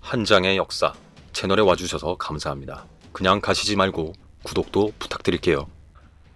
한 장의 역사 채널에 와주셔서 감사합니다. 그냥 가시지 말고 구독도 부탁드릴게요.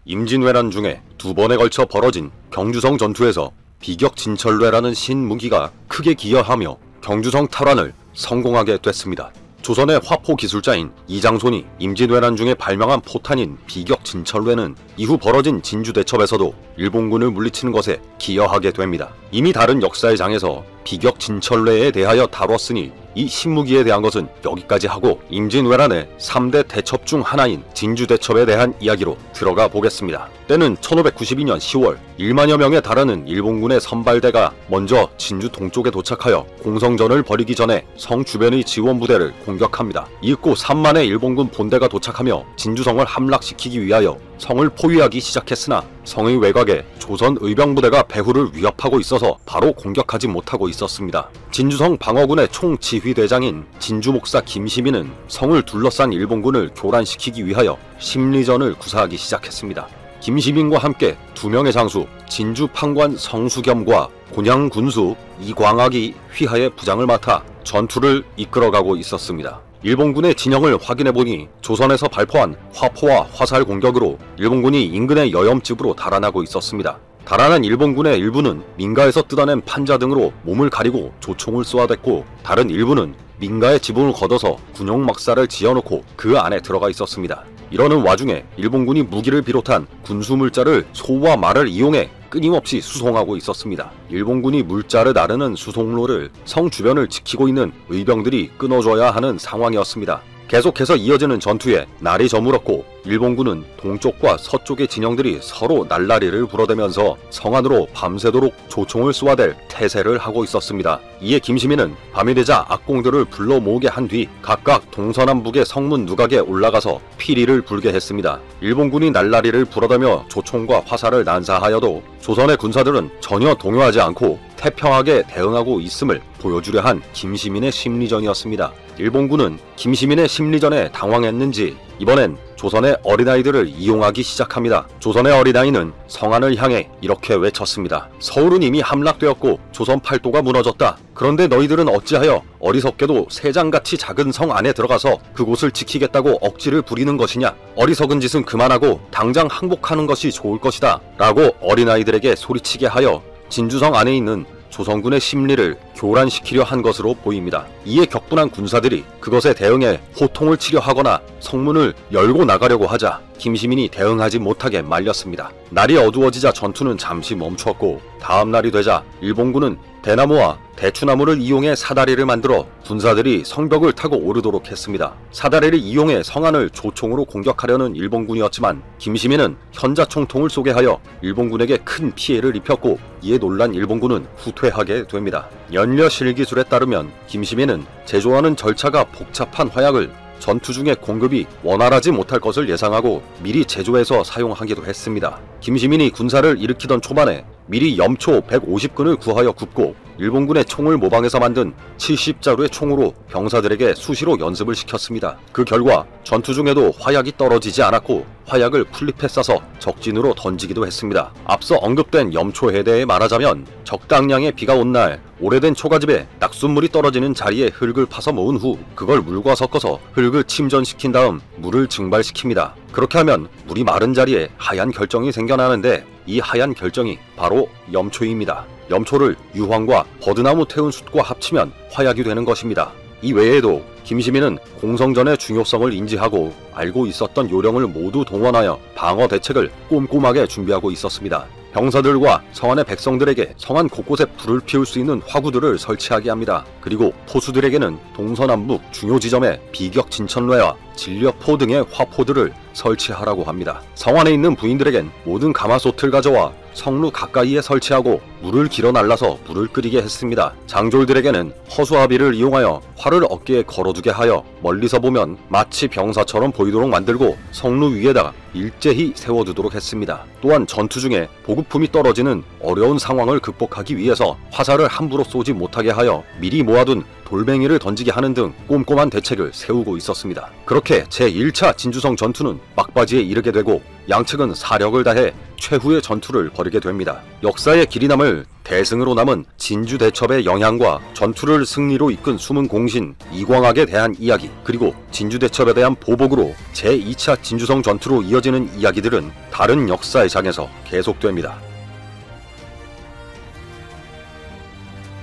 임진왜란 중에 두 번에 걸쳐 벌어진 경주성 전투에서 비격진철뇌라는 신무기가 크게 기여하며 경주성 탈환을 성공하게 됐습니다. 조선의 화포 기술자인 이장손이 임진왜란 중에 발명한 포탄인 비격진철뇌는 이후 벌어진 진주대첩에서도 일본군을 물리치는 것에 기여하게 됩니다. 이미 다른 역사의 장에서 비격진철뇌에 대하여 다뤘으니 이 신무기에 대한 것은 여기까지 하고 임진왜란의 3대 대첩 중 하나인 진주대첩에 대한 이야기로 들어가 보겠습니다. 때는 1592년 10월 1만여 명에 달하는 일본군의 선발대가 먼저 진주 동쪽에 도착하여 공성전을 벌이기 전에 성 주변의 지원부대를 공격합니다. 이윽고 3만의 일본군 본대가 도착하며 진주성을 함락시키기 위하여 성을 포위하기 시작했으나 성의 외곽에 조선 의병부대가 배후를 위협하고 있어서 바로 공격하지 못하고 있었습니다. 진주성 방어군의 총지휘대장인 진주목사 김시민은 성을 둘러싼 일본군을 교란시키기 위하여 심리전을 구사하기 시작했습니다. 김시민과 함께 두 명의 장수 진주판관 성수겸과 곤양 군수 이광학이 휘하의 부장을 맡아 전투를 이끌어가고 있었습니다. 일본군의 진영을 확인해보니 조선에서 발포한 화포와 화살 공격으로 일본군이 인근의 여염집으로 달아나고 있었습니다. 달아난 일본군의 일부는 민가에서 뜯어낸 판자 등으로 몸을 가리고 조총을 쏘아댔고 다른 일부는 민가의 지붕을 걷어서 군용막사를 지어놓고 그 안에 들어가 있었습니다. 이러는 와중에 일본군이 무기를 비롯한 군수물자를 소와 말을 이용해 끊임없이 수송하고 있었습니다. 일본군이 물자를 나르는 수송로를 성 주변을 지키고 있는 의병들이 끊어줘야 하는 상황이었습니다. 계속해서 이어지는 전투에 날이 저물었고 일본군은 동쪽과 서쪽의 진영들이 서로 날라리를 불어대면서 성 안으로 밤새도록 조총을 쏘아댈 태세를 하고 있었습니다. 이에 김시민은 밤이 되자 악공들을 불러 모으게 한 뒤 각각 동서남북의 성문 누각에 올라가서 피리를 불게 했습니다. 일본군이 날라리를 불어대며 조총과 화살을 난사하여도 조선의 군사들은 전혀 동요하지 않고 태평하게 대응하고 있음을 보여주려 한 김시민의 심리전이었습니다. 일본군은 김시민의 심리전에 당황했는지 이번엔 조선의 어린아이들을 이용하기 시작합니다. 조선의 어린아이는 성안을 향해 이렇게 외쳤습니다. 서울은 이미 함락되었고 조선 팔도가 무너졌다. 그런데 너희들은 어찌하여 어리석게도 세장같이 작은 성 안에 들어가서 그곳을 지키겠다고 억지를 부리는 것이냐. 어리석은 짓은 그만하고 당장 항복하는 것이 좋을 것이다 라고 어린아이들에게 소리치게 하여 진주성 안에 있는 조선군의 심리를 교란시키려 한 것으로 보입니다. 이에 격분한 군사들이 그것에 대응해 호통을 치려 하거나 성문을 열고 나가려고 하자 김시민이 대응하지 못하게 말렸습니다. 날이 어두워지자 전투는 잠시 멈추었고 다음 날이 되자 일본군은 대나무와 대추나무를 이용해 사다리를 만들어 군사들이 성벽을 타고 오르도록 했습니다. 사다리를 이용해 성안을 조총으로 공격하려는 일본군이었지만 김시민은 현자총통을 쏘게 하여 일본군에게 큰 피해를 입혔고 이에 놀란 일본군은 후퇴하게 됩니다. 연려실기술에 따르면 김시민은 제조하는 절차가 복잡한 화약을 전투 중에 공급이 원활하지 못할 것을 예상하고 미리 제조해서 사용하기도 했습니다. 김시민이 군사를 일으키던 초반에 미리 염초 150근을 구하여 굽고 일본군의 총을 모방해서 만든 70자루의 총으로 병사들에게 수시로 연습을 시켰습니다. 그 결과 전투 중에도 화약이 떨어지지 않았고 화약을 풀잎에 싸서 적진으로 던지기도 했습니다. 앞서 언급된 염초에 대해 말하자면 적당량의 비가 온 날 오래된 초가집에 낙숫물이 떨어지는 자리에 흙을 파서 모은 후 그걸 물과 섞어서 흙을 침전시킨 다음 물을 증발시킵니다. 그렇게 하면 물이 마른 자리에 하얀 결정이 생겨나는데 이 하얀 결정이 바로 염초입니다. 염초를 유황과 버드나무 태운 숯과 합치면 화약이 되는 것입니다. 이 외에도 김시민은 공성전의 중요성을 인지하고 알고 있었던 요령을 모두 동원하여 방어 대책을 꼼꼼하게 준비하고 있었습니다. 병사들과 성안의 백성들에게 성안 곳곳에 불을 피울 수 있는 화구들을 설치하게 합니다. 그리고 포수들에게는 동서남북 중요 지점에 비격진천뇌와 진력포 등의 화포들을 설치하라고 합니다. 성안에 있는 부인들에겐 모든 가마솥을 가져와 성루 가까이에 설치하고 물을 길어 날라서 물을 끓이게 했습니다. 장졸들에게는 허수아비를 이용하여 활을 어깨에 걸어두게 하여 멀리서 보면 마치 병사처럼 보이도록 만들고 성루 위에다가 일제히 세워두도록 했습니다. 또한 전투 중에 보급품이 떨어지는 어려운 상황을 극복하기 위해서 화살을 함부로 쏘지 못하게 하여 미리 모아둔 돌멩이를 던지게 하는 등 꼼꼼한 대책을 세우고 있었습니다. 그렇게 제1차 진주성 전투는 막바지에 이르게 되고 양측은 사력을 다해 최후의 전투를 벌이게 됩니다. 역사의 길이 남을 대승으로 남은 진주대첩의 영향과 전투를 승리로 이끈 숨은 공신 이광학에 대한 이야기, 그리고 진주대첩에 대한 보복으로 제2차 진주성 전투로 이어지는 이야기들은 다른 역사의 장에서 계속됩니다.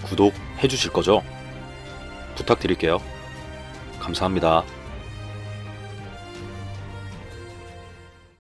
구독해주실 거죠? 부탁드릴게요. 감사합니다.